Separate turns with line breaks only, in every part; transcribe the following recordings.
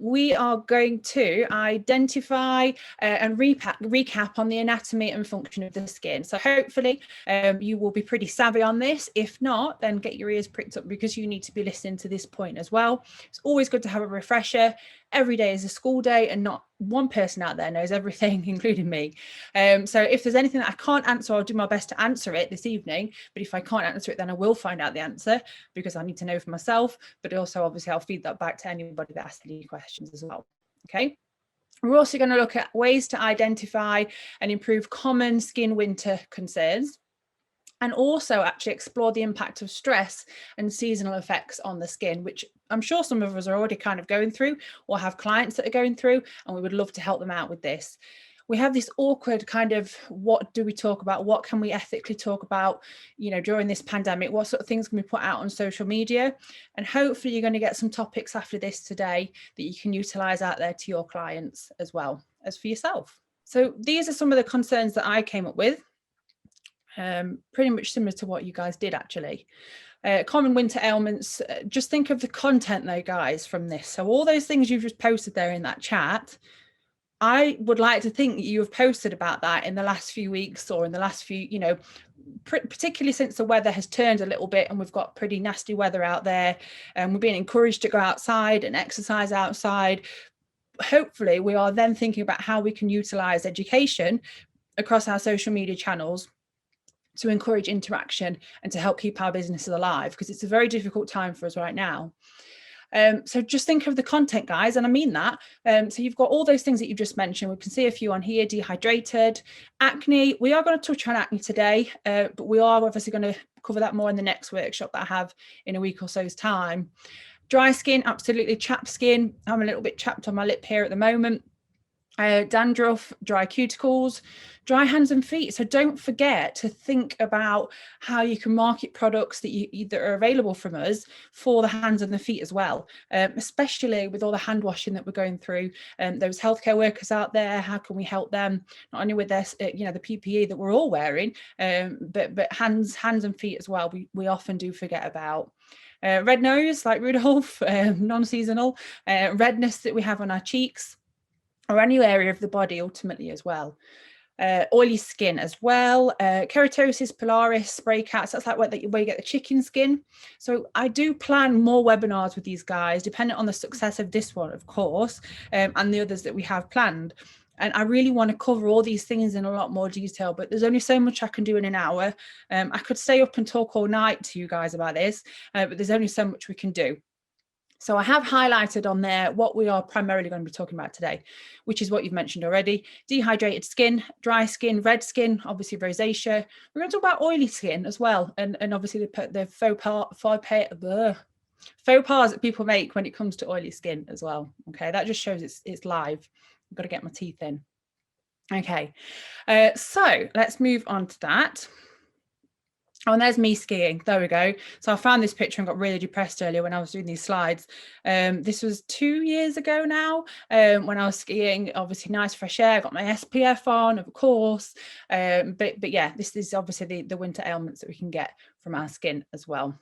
we are going to identify and recap on the anatomy and function of the skin. So hopefully you will be pretty savvy on this. If not, then get your ears pricked up, because you need to be listening to this point as well. It's always good to have a refresher. Every day is a school day, and not one person out there knows everything, including me. So if there's anything that I can't answer, I'll do my best to answer it this evening. But if I can't answer it, then I will find out the answer, because I need to know for myself. But also, obviously, I'll feed that back to anybody that asks any questions as well. Okay. We're also going to look at ways to identify and improve common skin winter concerns, and also actually explore the impact of stress and seasonal effects on the skin, which I'm sure some of us are already kind of going through, or have clients that are going through, and we would love to help them out with this. We have this awkward kind of, what do we talk about? What can we ethically talk about, during this pandemic? What sort of things can we put out on social media? And hopefully you're going to get some topics after this today that you can utilize out there to your clients as well as for yourself. So these are some of the concerns that I came up with. Pretty much similar to what you guys did, actually. Common winter ailments. Just think of the content though, guys, from this. So all those things you've just posted there in that chat, I would like to think that you have posted about that in the last few weeks, or in the last few, particularly since the weather has turned a little bit and we've got pretty nasty weather out there, and we're being encouraged to go outside and exercise outside. Hopefully we are then thinking about how we can utilize education across our social media channels to encourage interaction and to help keep our businesses alive, because it's a very difficult time for us right now. So just think of the content, guys, and I mean that. So you've got all those things that you've just mentioned. We can see a few on here: dehydrated, acne. We are going to touch on acne today, but we are obviously going to cover that more in the next workshop that I have in a week or so's time. Dry skin, absolutely. Chapped skin. I'm a little bit chapped on my lip here at the moment. Dandruff, dry cuticles, dry hands and feet. So don't forget to think about how you can market products that are available from us for the hands and the feet as well, especially with all the hand washing that we're going through. Those healthcare workers out there, how can we help them not only with their, the PPE that we're all wearing, but hands and feet as well. We often do forget about. Red nose, like Rudolph, non-seasonal, redness that we have on our cheeks, or any area of the body ultimately as well. Oily skin as well, keratosis pilaris, breakouts. That's like where you get the chicken skin. So I do plan more webinars with these guys, depending on the success of this one, of course, and the others that we have planned. And I really want to cover all these things in a lot more detail, but there's only so much I can do in an hour. I could stay up and talk all night to you guys about this, but there's only so much we can do. So I have highlighted on there what we are primarily going to be talking about today, which is what you've mentioned already: dehydrated skin, dry skin, red skin, obviously rosacea. We're going to talk about oily skin as well, and obviously the faux pas that people make when it comes to oily skin as well. Okay, that just shows it's live. I've got to get my teeth in. Okay, so let's move on to that. Oh, and there's me skiing. There we go. So I found this picture and got really depressed earlier when I was doing these slides. This was 2 years ago now, when I was skiing. Obviously nice fresh air, got my SPF on, of course. But yeah, this is obviously the winter ailments that we can get from our skin as well,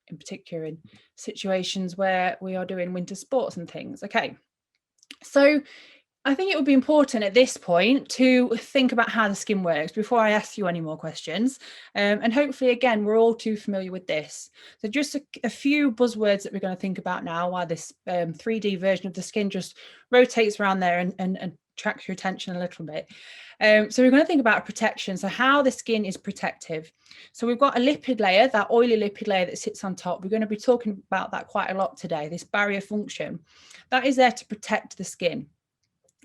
in particular in situations where we are doing winter sports and things. Okay, so I think it would be important at this point to think about how the skin works before I ask you any more questions. And hopefully, again, we're all too familiar with this. So just a few buzzwords that we're going to think about now while this 3D version of the skin just rotates around there and tracks your attention a little bit. So we're going to think about protection. So how the skin is protective. So we've got a lipid layer, that oily lipid layer that sits on top. We're going to be talking about that quite a lot today, this barrier function. That is there to protect the skin.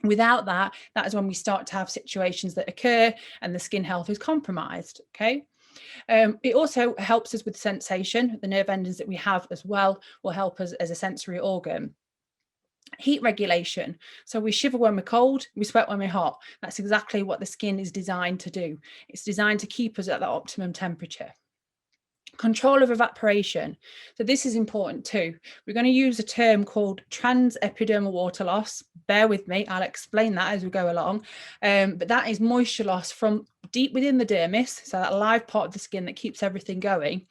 Without that, that is when we start to have situations that occur and the skin health is compromised. Okay. It also helps us with sensation. The nerve endings that we have as well will help us as a sensory organ. Heat regulation. So we shiver when we're cold, we sweat when we're hot. That's exactly what the skin is designed to do. It's designed to keep us at that optimum temperature. Control of evaporation. So this is important too. We're going to use a term called transepidermal water loss. Bear with me, I'll explain that as we go along. But that is moisture loss from deep within the dermis, so that live part of the skin that keeps everything going.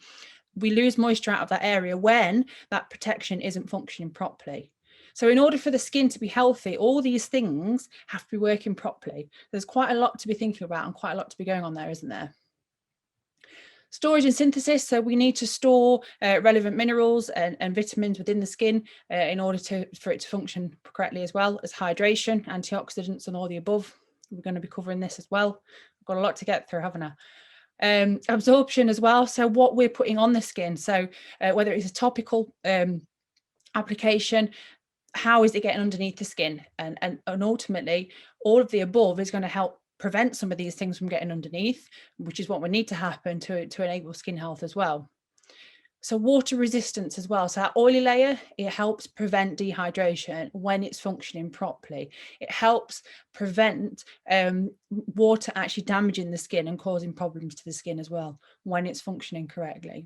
We lose moisture out of that area when that protection isn't functioning properly. So in order for the skin to be healthy, all these things have to be working properly. There's quite a lot to be thinking about and quite a lot to be going on there, isn't there? Storage and synthesis, so we need to store relevant minerals and vitamins within the skin in order for it to function correctly, as well as hydration, antioxidants, and all the above. We're going to be covering this as well. I've got a lot to get through, haven't I? Absorption as well, so what we're putting on the skin, so whether it's a topical application, how is it getting underneath the skin, and ultimately all of the above is going to help prevent some of these things from getting underneath, which is what we need to happen to enable skin health as well. So water resistance as well. So that oily layer, it helps prevent dehydration when it's functioning properly. It helps prevent water actually damaging the skin and causing problems to the skin as well when it's functioning correctly.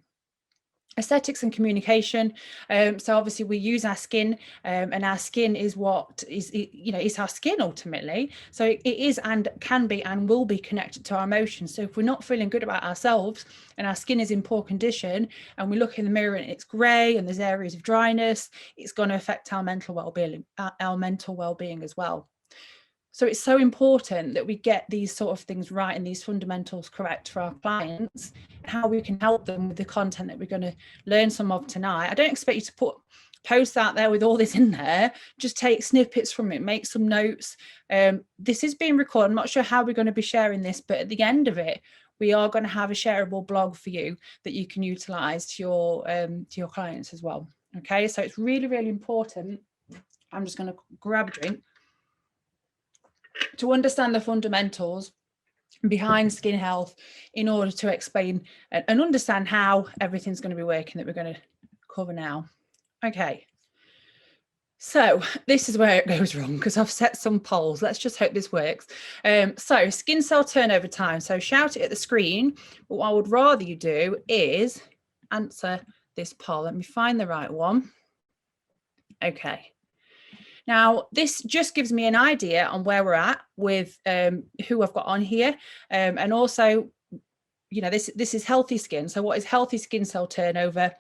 Aesthetics and communication. So obviously we use our skin, and our skin is what is, you know, is our skin ultimately. So it is and can be and will be connected to our emotions. So if we're not feeling good about ourselves and our skin is in poor condition and we look in the mirror and it's grey and there's areas of dryness, it's going to affect our mental well-being as well. So it's so important that we get these sort of things right and these fundamentals correct for our clients, and how we can help them with the content that we're going to learn some of tonight. I don't expect you to put posts out there with all this in there. Just take snippets from it, make some notes. This is being recorded. I'm not sure how we're going to be sharing this, but at the end of it, we are going to have a shareable blog for you that you can utilize to your clients as well. Okay, so it's really, really important. I'm just going to grab a drink. To understand the fundamentals behind skin health in order to explain and understand how everything's going to be working that we're going to cover now. Okay, so this is where it goes wrong because I've set some polls. Let's just hope this works. So skin cell turnover time. So shout it at the screen. But what I would rather you do is answer this poll. Let me find the right one. Okay. Now, this just gives me an idea on where we're at with who I've got on here. And also, you know, this is healthy skin. So what is healthy skin cell turnover?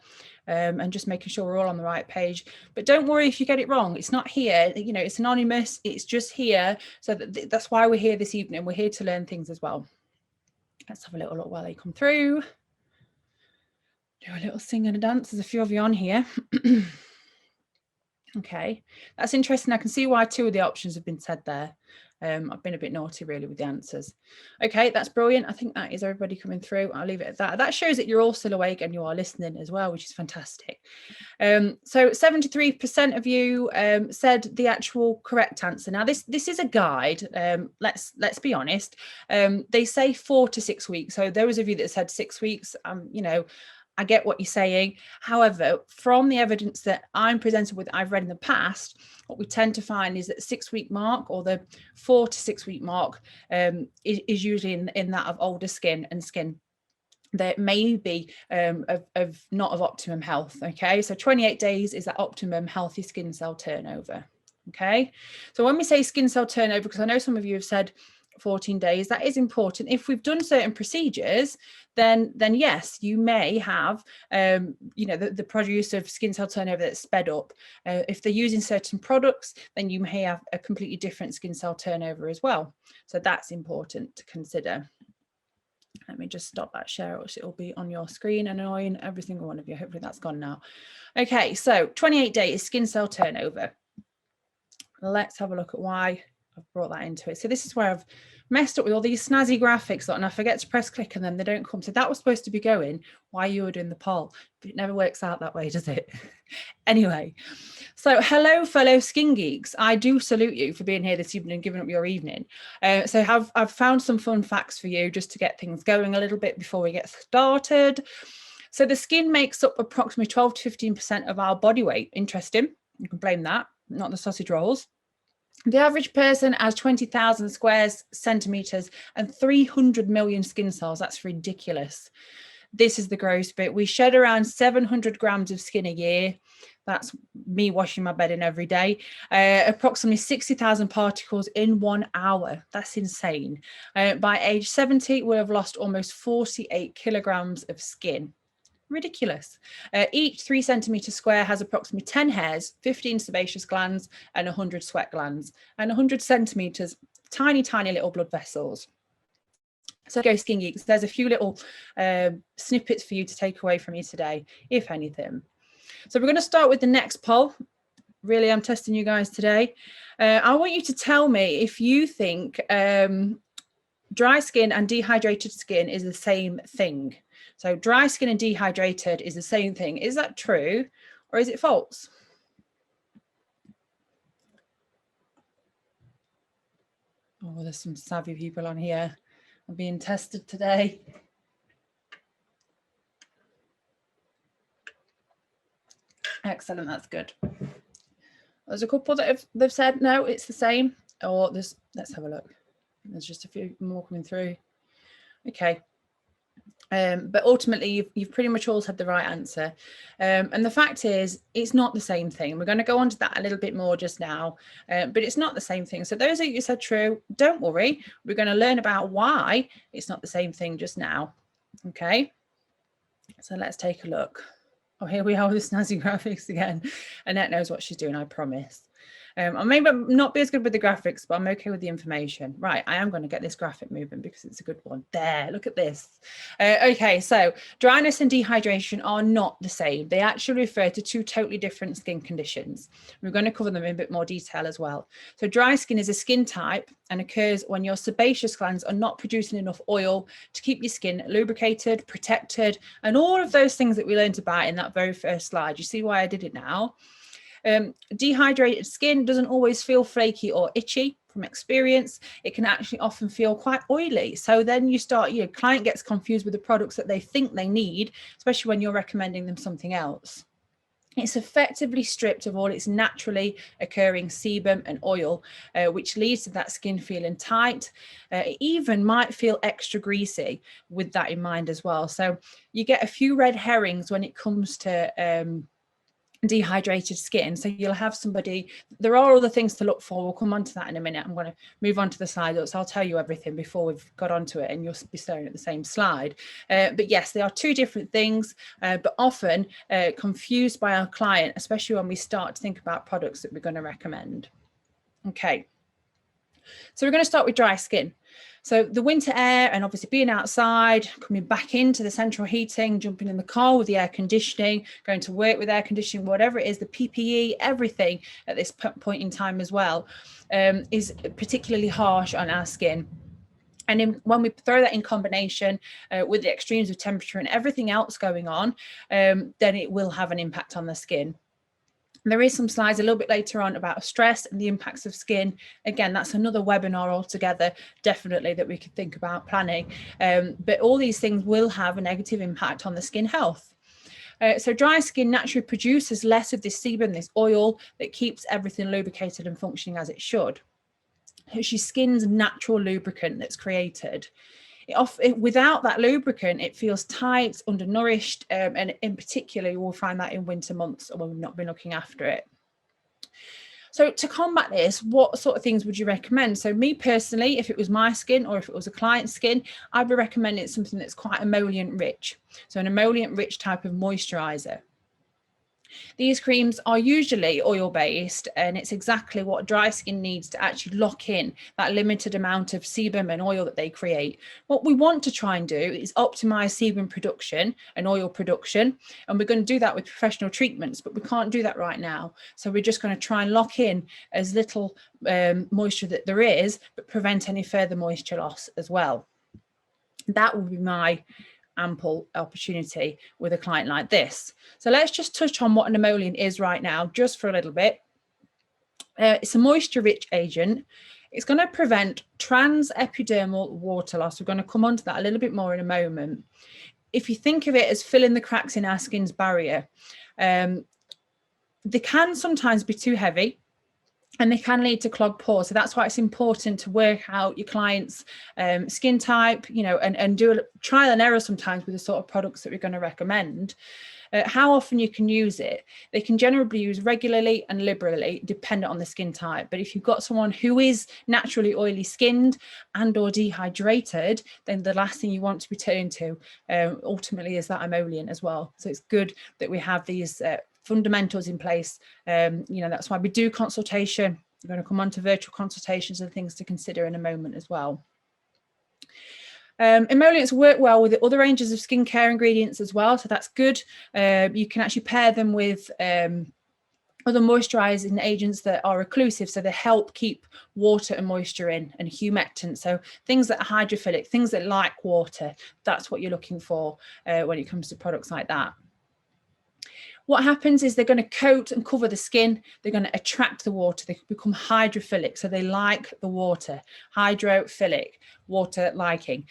And just making sure we're all on the right page. But don't worry if you get it wrong. It's not here. You know, it's anonymous. It's just here. So that's why we're here this evening. We're here to learn things as well. Let's have a little look while they come through. Do a little sing and a dance. There's a few of you on here. Okay, that's interesting. I can see why 2 of the options have been said there. I've been a bit naughty really with the answers. Okay, that's brilliant. I think that is everybody coming through. I'll leave it at that. That shows that you're all still awake and you are listening as well, which is fantastic. So 73% of you said the actual correct answer. Now this is a guide. Let's be honest. They say 4 to 6 weeks. So those of you that said 6 weeks, you know, I get what you're saying. However, from the evidence that I'm presented with, I've read in the past, what we tend to find is that the 6-week mark or the 4 to 6 week mark is usually in that of older skin and skin that may be of not of optimum health. Okay, so 28 days is that optimum healthy skin cell turnover. Okay, so when we say skin cell turnover, because I know some of you have said 14 days, that is important. If we've done certain procedures, then yes, you may have you know, the produce of skin cell turnover that's sped up. If they're using certain products, then you may have a completely different skin cell turnover as well. So that's important to consider. Let me just stop that share, or it will be on your screen and annoying every single one of you. Hopefully that's gone now. Okay, so 28 days skin cell turnover. Let's have a look at why I've brought that into it. So this is where I've messed up with all these snazzy graphics and I forget to press click and then they don't come. So that was supposed to be going while you were doing the poll, but it never works out that way, does it? Anyway, so hello, fellow skin geeks. I do salute you for being here this evening and giving up your evening. So I've found some fun facts for you just to get things going a little bit before we get started. So the skin makes up approximately 12 to 15% of our body weight. Interesting. You can blame that, not the sausage rolls. The average person has 20,000 square centimeters and 300 million skin cells. That's ridiculous. This is the gross bit. We shed around 700 grams of skin a year. That's me washing my bed in every day. Approximately 60,000 particles in 1 hour. That's insane. By age 70, we'll have lost almost 48 kilograms of skin. Ridiculous. Each 3 centimetre square has approximately 10 hairs, 15 sebaceous glands, and 100 sweat glands, and 100 centimetres, tiny, tiny little blood vessels. So go Skin Geeks, there's a few little snippets for you to take away from you today, if anything. So we're going to start with the next poll. Really, I'm testing you guys today. I want you to tell me if you think dry skin and dehydrated skin is the same thing. So dry skin and dehydrated is the same thing. Is that true or is it false? Oh, there's some savvy people on here. I'm being tested today. Excellent, that's good. There's a couple that they've said no, it's the same. Or there's, let's have a look. There's just a few more coming through. Okay. But ultimately, you've pretty much all had the right answer. And the fact is, it's not the same thing. We're going to go on to that a little bit more just now, but it's not the same thing. So those of you who said true, don't worry. We're going to learn about why it's not the same thing just now. Okay, so let's take a look. Oh, here we are with the snazzy graphics again. Annette knows what she's doing, I promise. I may not be as good with the graphics, but I'm okay with the information. Right, I am going to get this graphic moving because it's a good one. There, look at this. Okay, so dryness and dehydration are not the same. They actually refer to two totally different skin conditions. We're going to cover them in a bit more detail as well. So dry skin is a skin type and occurs when your sebaceous glands are not producing enough oil to keep your skin lubricated, protected, and all of those things that we learned about in that very first slide. You see why I did it now? Dehydrated skin doesn't always feel flaky or itchy. From experience, it can actually often feel quite oily. So then you start, your client gets confused with the products that they think they need, especially when you're recommending them something else. It's effectively stripped of all its naturally occurring sebum and oil, which leads to that skin feeling tight. It even might feel extra greasy with that in mind as well. So you get a few red herrings when it comes to dehydrated skin. So you'll have somebody, there are other things to look for. We'll come on to that in a minute. I'm going to move on to the slide. So I'll tell you everything before we've got onto it and you'll be staring at the same slide. But yes, they are two different things, but often confused by our client, especially when we start to think about products that we're going to recommend. Okay. So we're going to start with dry skin. So the winter air and obviously being outside, coming back into the central heating, jumping in the car with the air conditioning, going to work with air conditioning, whatever it is, the PPE, everything at this point in time as well, is particularly harsh on our skin. And when we throw that in combination with the extremes of temperature and everything else going on, then it will have an impact on the skin. There is some slides a little bit later on about stress and the impacts of skin. Again, that's another webinar altogether, definitely, that we could think about planning. But all these things will have a negative impact on the skin health. So dry skin naturally produces less of this sebum, this oil that keeps everything lubricated and functioning as it should. It's your skin's natural lubricant that's created. Without that lubricant, it feels tight, undernourished, and in particular, you will find that in winter months when we've not been looking after it. So to combat this, what sort of things would you recommend? So me personally, if it was my skin or if it was a client's skin, I'd be recommending something that's quite emollient rich. So an emollient rich type of moisturizer. These creams are usually oil-based, and it's exactly what dry skin needs to actually lock in that limited amount of sebum and oil that they create. What we want to try and do is optimize sebum production and oil production, and we're going to do that with professional treatments, but we can't do that right now. So we're just going to try and lock in as little moisture that there is, but prevent any further moisture loss as well. That would be my ample opportunity with a client like this. So let's just touch on what an emollient is right now, just for a little bit. It's a moisture-rich agent. It's going to prevent transepidermal water loss. We're going to come on to that a little bit more in a moment. If you think of it as filling the cracks in our skin's barrier, they can sometimes be too heavy, and they can lead to clogged pores. So that's why it's important to work out your client's skin type, you know, and do a trial and error sometimes with the sort of products that we're going to recommend. How often you can use it, they can generally be used regularly and liberally, dependent on the skin type. But if you've got someone who is naturally oily skinned and or dehydrated, then the last thing you want to be turned to ultimately is that emollient as well. So it's good that we have these fundamentals in place. That's why we do consultation. We're going to come on to virtual consultations and things to consider in a moment as well. Emollients work well with the other ranges of skincare ingredients as well, so that's good. You can actually pair them with other moisturizing agents that are occlusive, so they help keep water and moisture in, and humectants, so things that are hydrophilic, things that like water. That's what you're looking for when it comes to products like that. What happens is they're going to coat and cover the skin. They're going to attract the water. They become hydrophilic, so they like the water. Hydrophilic, water liking,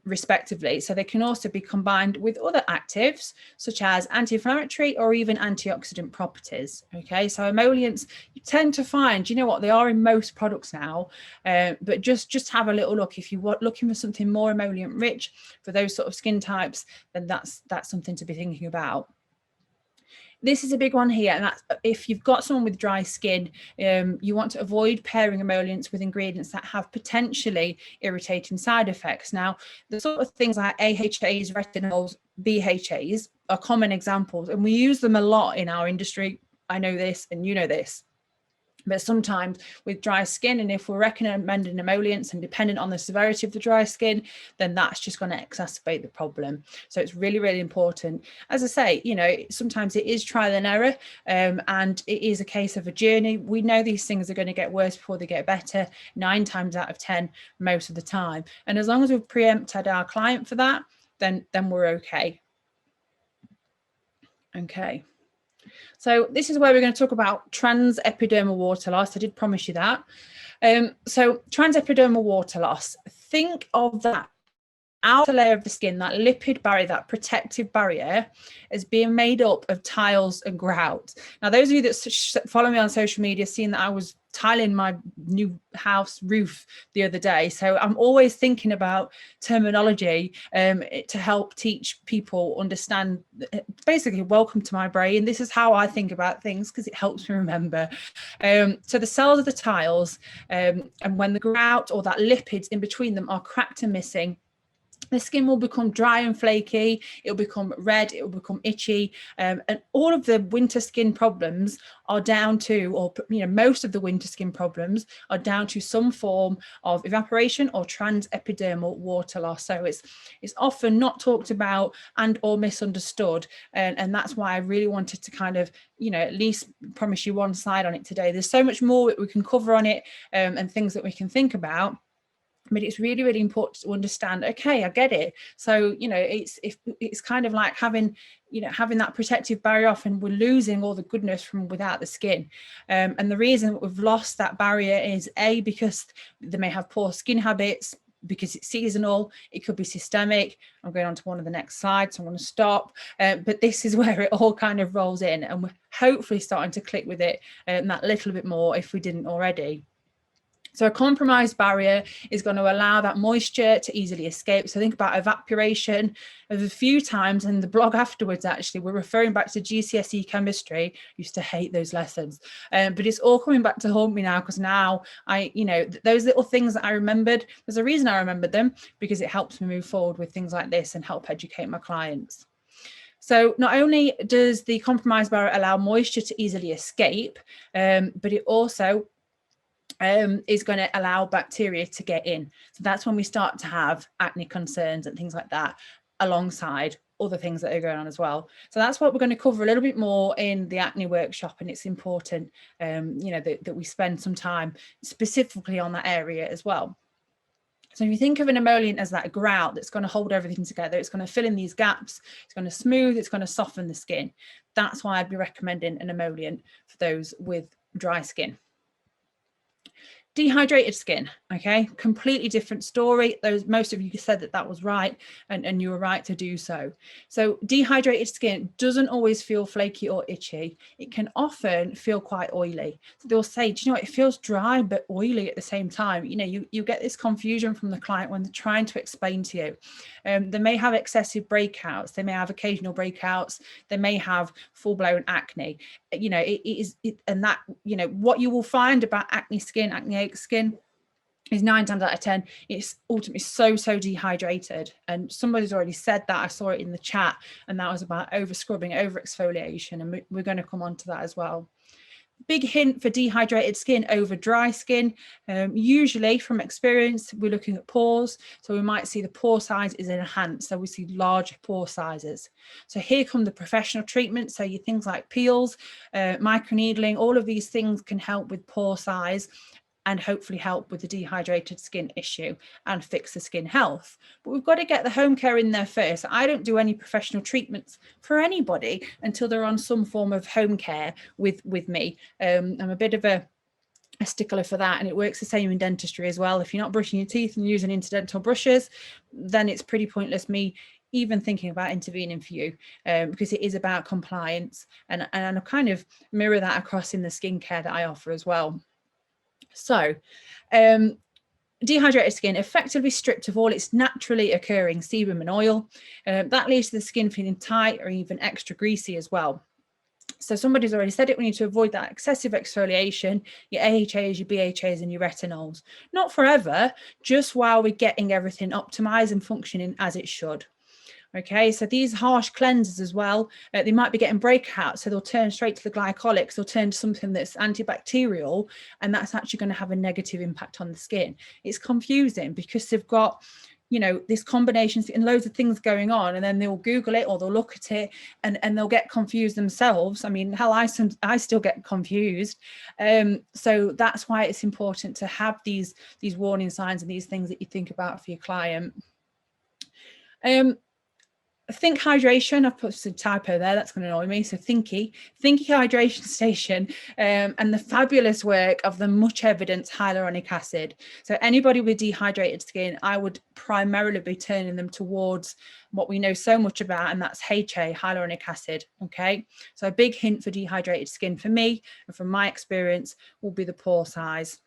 respectively. So they can also be combined with other actives, such as anti-inflammatory or even antioxidant properties. Okay, so emollients, you tend to find, you know what, they are in most products now, but just have a little look. If you're looking for something more emollient rich for those sort of skin types, then that's something to be thinking about. This is a big one here, and that's if you've got someone with dry skin, you want to avoid pairing emollients with ingredients that have potentially irritating side effects. Now, the sort of things like AHAs, retinols, BHAs are common examples, and we use them a lot in our industry. I know this, and you know this. But sometimes with dry skin, and if we're recommending emollients and dependent on the severity of the dry skin, then that's just going to exacerbate the problem. So it's really, really important. As I say, sometimes it is trial and error, and it is a case of a journey. We know these things are going to get worse before they get better, 9 times out of 10 most of the time. And as long as we've preempted our client for that, then we're okay. Okay. So this is where we're going to talk about transepidermal water loss. I did promise you that. So transepidermal water loss, think of that outer layer of the skin, that lipid barrier, that protective barrier, as being made up of tiles and grout. Now, those of you that follow me on social media seen that I was tiling my new house roof the other day, so I'm always thinking about terminology to help teach people understand. Basically, welcome to my brain. This is how I think about things because it helps me remember. So the cells of the tiles, and when the grout or that lipids in between them are cracked and missing, the skin will become dry and flaky, it'll become red, it will become itchy, and all of the winter skin problems are down to, or most of the winter skin problems are down to some form of evaporation or transepidermal water loss. So it's often not talked about and or misunderstood, and that's why I really wanted to kind of at least promise you one slide on it today. There's so much more that we can cover on it, and things that we can think about. But it's really, really important to understand, okay, I get it. So, it's kind of like having that protective barrier off, and we're losing all the goodness from without the skin. And the reason that we've lost that barrier is because they may have poor skin habits, because it's seasonal, it could be systemic. I'm going on to one of the next slides, so I'm going to stop. But this is where it all kind of rolls in, and we're hopefully starting to click with it that little bit more if we didn't already. So a compromised barrier is going to allow that moisture to easily escape. So think about evaporation. Of a few times in the blog afterwards, actually, we're referring back to GCSE chemistry. I used to hate those lessons, but it's all coming back to haunt me now, because now those little things that I remembered, there's a reason I remembered them, because it helps me move forward with things like this and help educate my clients. So not only does the compromised barrier allow moisture to easily escape, but it also is going to allow bacteria to get in. So that's when we start to have acne concerns and things like that, alongside other things that are going on as well. So that's what we're going to cover a little bit more in the acne workshop, and it's important that we spend some time specifically on that area as well. So if you think of an emollient as that grout that's going to hold everything together, it's going to fill in these gaps, it's going to smooth, it's going to soften the skin. That's why I'd be recommending an emollient for those with dry skin. Dehydrated skin, okay, completely different story. Most of you said that was right, and you were right to do so. So dehydrated skin doesn't always feel flaky or itchy. It can often feel quite oily. So they'll say, do you know what, it feels dry but oily at the same time. You know, you get this confusion from the client when they're trying to explain to you. They may have excessive breakouts, they may have occasional breakouts, they may have full-blown acne. You know, and that, you know, what you will find about acneic skin is 9 times out of 10 it's ultimately so dehydrated. And somebody's already said that, I saw it in the chat, and that was about over scrubbing, over exfoliation, and we're going to come on to that as well. Big hint for dehydrated skin over dry skin. Usually from experience, we're looking at pores. So we might see the pore size is enhanced. So we see larger pore sizes. So here come the professional treatments. So your things like peels, microneedling, all of these things can help with pore size and hopefully help with the dehydrated skin issue and fix the skin health. But we've got to get the home care in there first. I don't do any professional treatments for anybody until they're on some form of home care with me. I'm a bit of a stickler for that, and it works the same in dentistry as well. If you're not brushing your teeth and using interdental brushes, then it's pretty pointless me even thinking about intervening for you, because it is about compliance, and I kind of mirror that across in the skincare that I offer as well. So dehydrated skin effectively stripped of all its naturally occurring sebum and oil. That leaves the skin feeling tight or even extra greasy as well. So somebody's already said it, we need to avoid that excessive exfoliation, your AHAs, your BHAs and your retinols. Not forever, just while we're getting everything optimized and functioning as it should. Okay, so these harsh cleansers as well, they might be getting breakouts, so they'll turn straight to the glycolics, they'll turn to something that's antibacterial, and that's actually going to have a negative impact on the skin. It's confusing because they've got, you know, this combination and loads of things going on, and then they'll Google it or they'll look at it and they'll get confused themselves. I mean, hell, I still get confused. So that's why it's important to have these warning signs and these things that you think about for your client. Think hydration, I've put a typo there, that's going to annoy me. So Thinky hydration station, and the fabulous work of the much evidence hyaluronic acid. So anybody with dehydrated skin, I would primarily be turning them towards what we know so much about, and that's HA, hyaluronic acid. Okay, so a big hint for dehydrated skin for me and from my experience will be the pore size.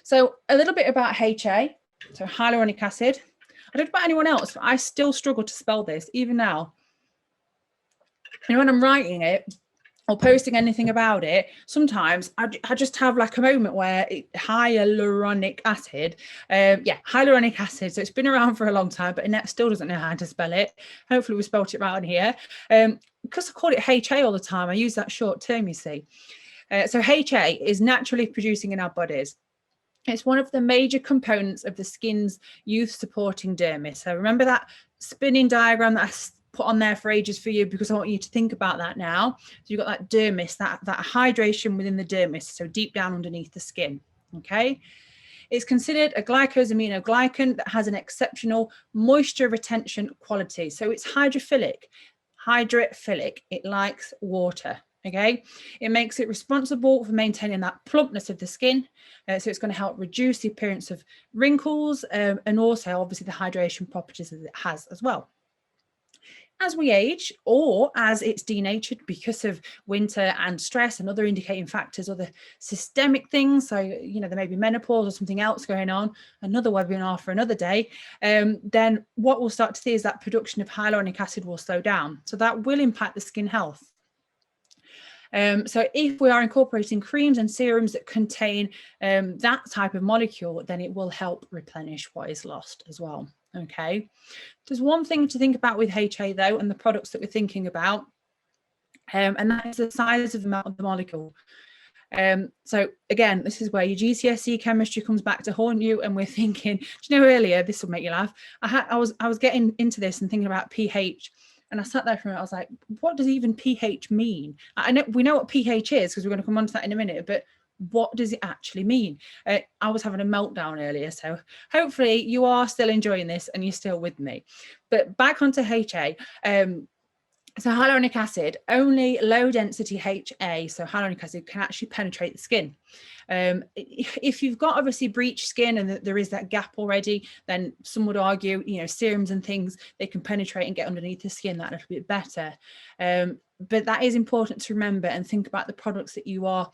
So a little bit about HA, so hyaluronic acid. I don't know about anyone else, but I still struggle to spell this even now. And when I'm writing it or posting anything about it, sometimes I just have like a moment where hyaluronic acid, hyaluronic acid. So it's been around for a long time, but Annette still doesn't know how to spell it. Hopefully we spelled it right on here. Because I call it HA all the time, I use that short term, you see. So HA is naturally producing in our bodies. It's one of the major components of the skin's youth supporting dermis. So remember that spinning diagram that I put on there for ages for you, because I want you to think about that now. So you've got that dermis, that hydration within the dermis, so deep down underneath the skin, okay? It's considered a glycosaminoglycan that has an exceptional moisture retention quality. So it's hydrophilic, it likes water. Okay, it makes it responsible for maintaining that plumpness of the skin. So it's going to help reduce the appearance of wrinkles, and also obviously the hydration properties that it has as well. As we age, or as it's denatured because of winter and stress and other indicating factors, other systemic things, so you know there may be menopause or something else going on, another webinar for another day, then what we'll start to see is that production of hyaluronic acid will slow down. So that will impact the skin health. So if we are incorporating creams and serums that contain that type of molecule, then it will help replenish what is lost as well. Okay, there's one thing to think about with HA though, and the products that we're thinking about, and that is the size of the molecule. So again, this is where your GCSE chemistry comes back to haunt you, and we're thinking, do you know, earlier, this will make you laugh, I was getting into this and thinking about pH. And I sat there for a minute, I was like, what does even pH mean? We know what pH is because we're going to come on to that in a minute, but what does it actually mean? I was having a meltdown earlier, so hopefully you are still enjoying this and you're still with me. But back onto HA, So hyaluronic acid, only low density HA, so hyaluronic acid can actually penetrate the skin. If you've got obviously breached skin and there is that gap already, then some would argue, you know, serums and things, they can penetrate and get underneath the skin that little bit better. But that is important to remember and think about the products that you are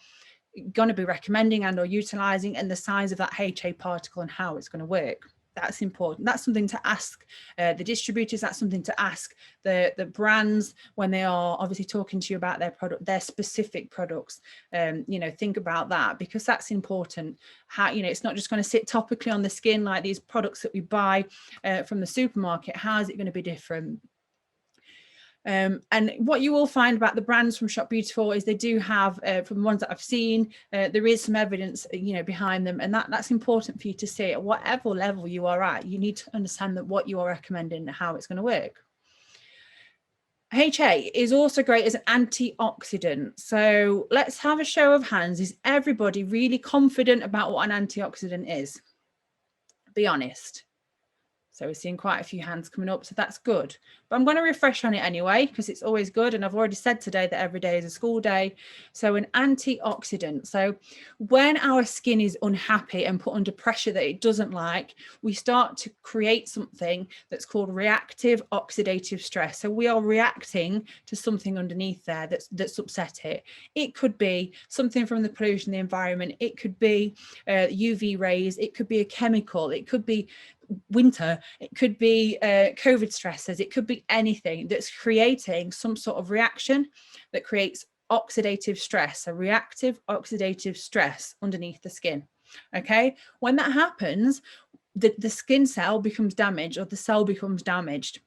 going to be recommending and or utilizing and the size of that HA particle and how it's going to work. That's important. That's something to ask the distributors. That's something to ask the brands when they are obviously talking to you about their product, their specific products. You know, think about that, because that's important. How, you know, it's not just going to sit topically on the skin like these products that we buy from the supermarket. How is it going to be different? And what you will find about the brands from Shop Beautiful is they do have, from the ones that I've seen, there is some evidence, you know, behind them, and that's important for you to see. At whatever level you are at, you need to understand that what you are recommending and how it's going to work. HA is also great as an antioxidant. So let's have a show of hands. Is everybody really confident about what an antioxidant is? Be honest. So we're seeing quite a few hands coming up, so that's good. But I'm going to refresh on it anyway, because it's always good. And I've already said today that every day is a school day. So an antioxidant. So when our skin is unhappy and put under pressure that it doesn't like, we start to create something that's called reactive oxidative stress. So we are reacting to something underneath there that's upset it. It could be something from the pollution, the environment. It could be UV rays. It could be a chemical. It could be winter, it could be COVID stressors, it could be anything that's creating some sort of reaction that creates oxidative stress, a reactive oxidative stress underneath the skin. Okay, when that happens, the skin cell becomes damaged, or the cell becomes damaged.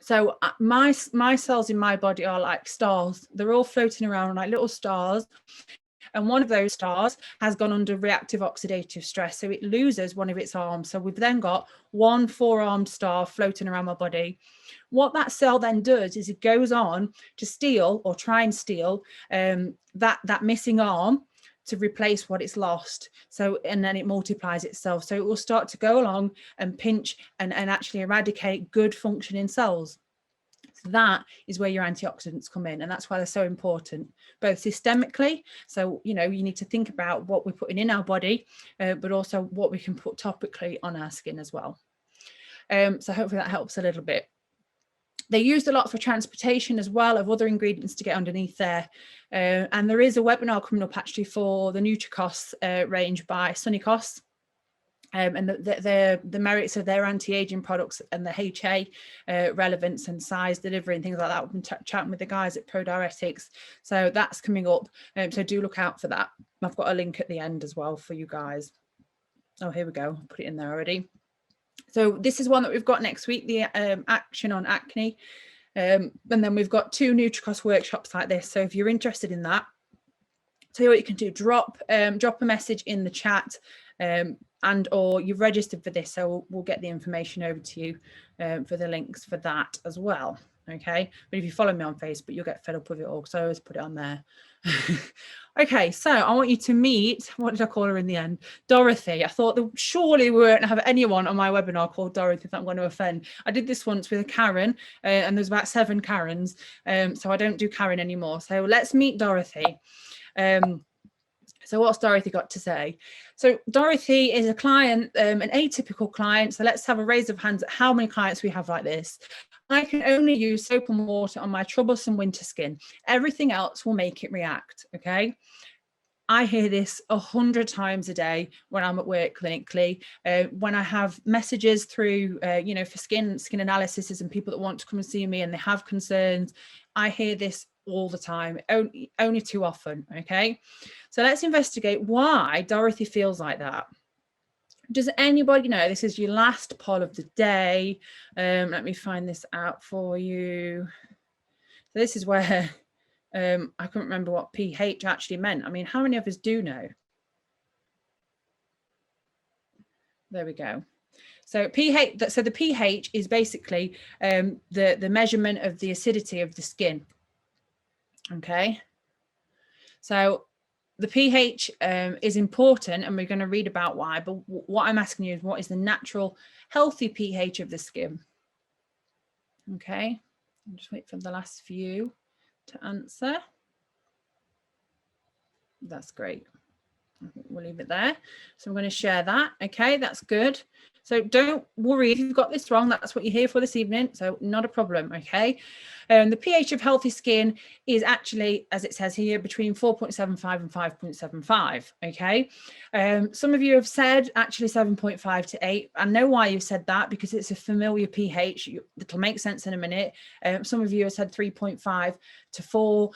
So my cells in my body are like stars. They're all floating around like little stars. And one of those stars has gone under reactive oxidative stress. So it loses one of its arms. So we've then got one 4-armed star floating around my body. What that cell then does is it goes on to steal, or try and steal, that missing arm to replace what it's lost. So, and then it multiplies itself. So it will start to go along and pinch and actually eradicate good functioning cells. So that is where your antioxidants come in, and that's why they're so important, both systemically. So, you know, you need to think about what we're putting in our body, but also what we can put topically on our skin as well. So hopefully that helps a little bit. They're used a lot for transportation as well, of other ingredients to get underneath there. And there is a webinar coming up actually for the Nutricos range by Sunnycos. And the merits of their anti-aging products and the HA relevance and size delivery and things like that. We've been chatting with the guys at ProDiuretics, so that's coming up. So do look out for that. I've got a link at the end as well for you guys. Oh, here we go. I'll put it in there already. So this is one that we've got next week, the action on acne, and then we've got 2 Nutricos workshops like this. So if you're interested in that, tell you what you can do: drop a message in the chat. And or you've registered for this, so we'll get the information over to you for the links for that as well. Okay, but if you follow me on Facebook, you'll get fed up with it all, because I always put it on there. Okay, so I want you to meet, what did I call her in the end? Dorothy. I thought that surely we won't have anyone on my webinar called Dorothy that I'm going to offend. I did this once with a Karen, and there's about 7 Karens, so I don't do Karen anymore. So let's meet Dorothy. So what's Dorothy got to say? So Dorothy is a client, an atypical client. So let's have a raise of hands at how many clients we have like this. I can only use soap and water on my troublesome winter skin. Everything else will make it react, okay? I hear this 100 times a day when I'm at work clinically, when I have messages through, you know, for skin analysis and people that want to come and see me and they have concerns. I hear this all the time, only too often, okay? So let's investigate why Dorothy feels like that. Does anybody know? This is your last poll of the day. Let me find this out for you. So this is where I couldn't remember what pH actually meant. I mean, how many of us do know? There we go. So pH, so the pH is basically the measurement of the acidity of the skin. Okay. So the pH is important, and we're going to read about why, but what I'm asking you is, what is the natural healthy pH of the skin? Okay, I'll just wait for the last few to answer. That's great. I think we'll leave it there. So I'm going to share that. Okay, that's good. So don't worry if you've got this wrong. That's what you're here for this evening. So not a problem. Okay. The pH of healthy skin is actually, as it says here, between 4.75 and 5.75. Okay. Some of you have said actually 7.5 to 8. I know why you've said that, because it's a familiar pH. It'll make sense in a minute. Some of you have said 3.5 to 4.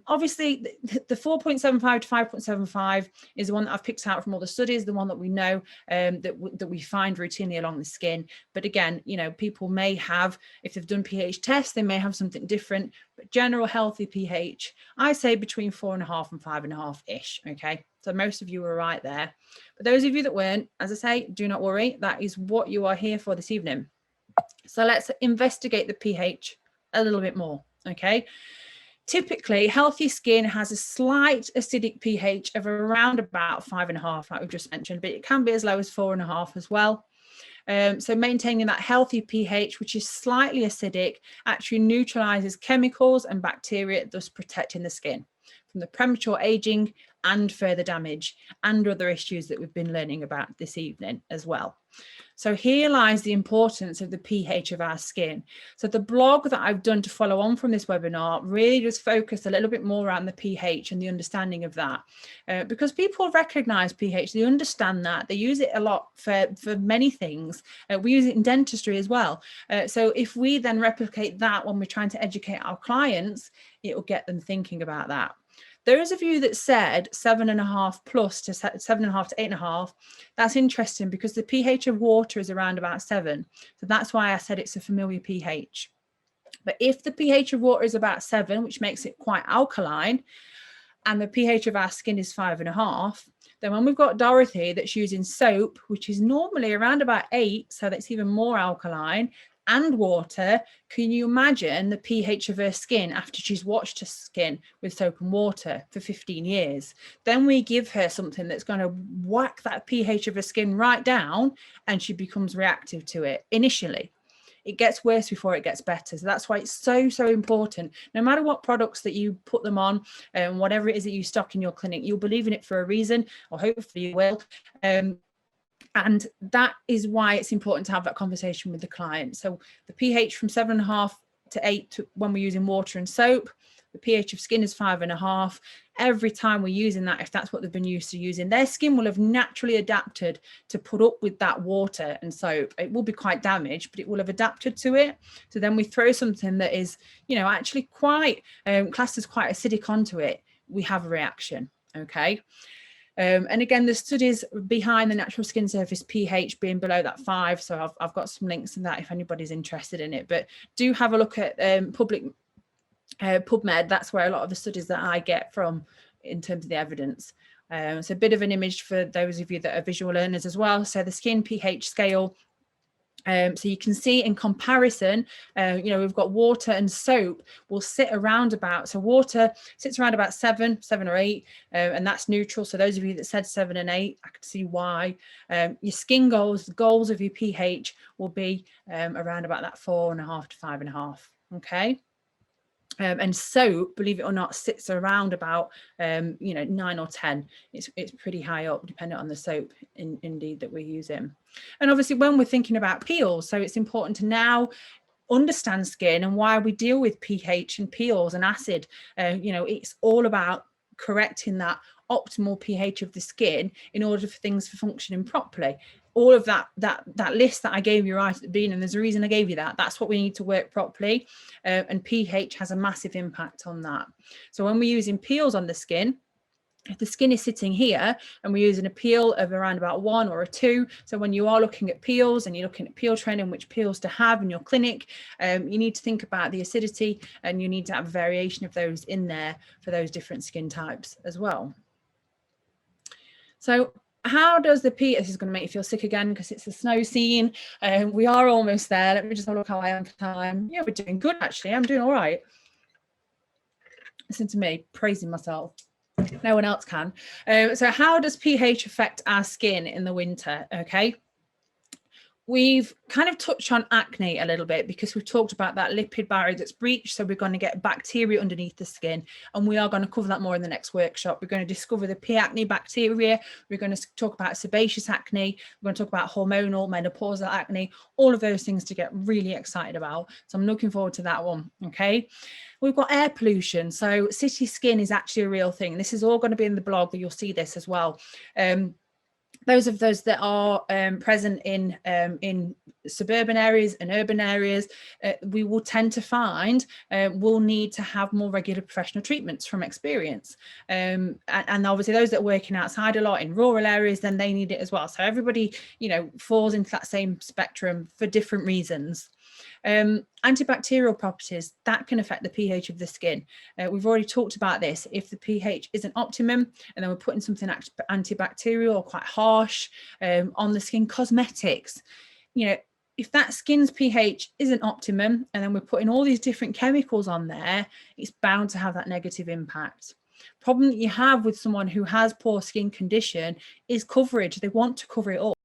Obviously, the 4.75 to 5.75 is the one that I've picked out from all the studies, the one that we know that we find routinely along the skin. But again, you know, people may have, if they've done pH tests, they may have something different. But general healthy pH, I say between 4.5 and 5.5 ish. Okay, so most of you were right there. But those of you that weren't, as I say, do not worry. That is what you are here for this evening. So let's investigate the pH a little bit more. Okay. Typically, healthy skin has a slight acidic pH of around about 5.5, like we've just mentioned, but it can be as low as 4.5 as well. So maintaining that healthy pH, which is slightly acidic, actually neutralizes chemicals and bacteria, thus protecting the skin from the premature aging and further damage and other issues that we've been learning about this evening as well. So here lies the importance of the pH of our skin. So the blog that I've done to follow on from this webinar really just focused a little bit more around the pH and the understanding of that. Because people recognize pH, they understand that, they use it a lot for many things. We use it in dentistry as well. So if we then replicate that when we're trying to educate our clients, it will get them thinking about that. Those of you that said 7.5 plus to 7.5 to 8.5, that's interesting because the pH of water is around about 7. So that's why I said it's a familiar pH. But if the pH of water is about 7, which makes it quite alkaline, and the pH of our skin is 5.5, then when we've got Dorothy that's using soap, which is normally around about 8, so that's even more alkaline, and water, can you imagine the pH of her skin after she's washed her skin with soap and water for 15 years? Then we give her something that's going to whack that pH of her skin right down, and she becomes reactive to it initially. It gets worse before it gets better. So that's why it's so important. No matter what products that you put them on, and whatever it is that you stock in your clinic, you'll believe in it for a reason, or hopefully you will. And that is why it's important to have that conversation with the client. So the pH from 7.5 to 8 when we're using water and soap, the pH of skin is 5.5. Every time we're using that, if that's what they've been used to using, their skin will have naturally adapted to put up with that water and soap. It will be quite damaged, but it will have adapted to it. So then we throw something that is, you know, actually quite classed as quite acidic onto it. We have a reaction. Okay. And again, the studies behind the natural skin surface pH being below that 5. So I've got some links in that if anybody's interested in it. But do have a look at PubMed. That's where a lot of the studies that I get from in terms of the evidence. So a bit of an image for those of you that are visual learners as well. So the skin pH scale. So you can see in comparison, you know, we've got water and soap will sit around about, so water sits around about 7 or 8, and that's neutral. So those of you that said 7 and 8, I can see why. Your skin goals, the goals of your pH will be around about that 4.5 to 5.5. Okay. And soap, believe it or not, sits around about, you know, 9 or 10. It's pretty high up, depending on the soap indeed that we're using. And obviously, when we're thinking about peels, so it's important to now understand skin and why we deal with pH and peels and acid. You know, it's all about correcting that optimal pH of the skin in order for things for functioning properly. All of that list that I gave you right at the beginning, and there's a reason I gave you that. That's what we need to work properly, and pH has a massive impact on that. So when we're using peels on the skin, if the skin is sitting here and we're using a peel of around about 1 or a 2, so when you are looking at peels and you're looking at peel training, which peels to have in your clinic, you need to think about the acidity, and you need to have a variation of those in there for those different skin types as well. So how does the pH, this is going to make you feel sick again because it's a snow scene, we are almost there. Let me just have a look how I am for time. Yeah, we're doing good actually. I'm doing all right. Listen to me praising myself. No one else can. So how does pH affect our skin in the winter? Okay. We've kind of touched on acne a little bit because we've talked about that lipid barrier that's breached. So we're going to get bacteria underneath the skin, and we are going to cover that more in the next workshop. We're going to discover the P. acne bacteria. We're going to talk about sebaceous acne. We're going to talk about hormonal, menopausal acne, all of those things to get really excited about. So I'm looking forward to that one. Okay. We've got air pollution. So city skin is actually a real thing. This is all going to be in the blog, but you'll see this as well. Those of those that are present in suburban areas and urban areas, we will tend to find will need to have more regular professional treatments from experience. And obviously those that are working outside a lot in rural areas, then they need it as well. So everybody, falls into that same spectrum for different reasons. Antibacterial properties that can affect the pH of the skin. We've already talked about this. If the pH isn't optimum, and then we're putting something antibacterial or quite harsh on the skin. Cosmetics, if that skin's pH isn't optimum, and then we're putting all these different chemicals on there, it's bound to have that negative impact. Problem that you have with someone who has poor skin condition is coverage. They want to cover it up.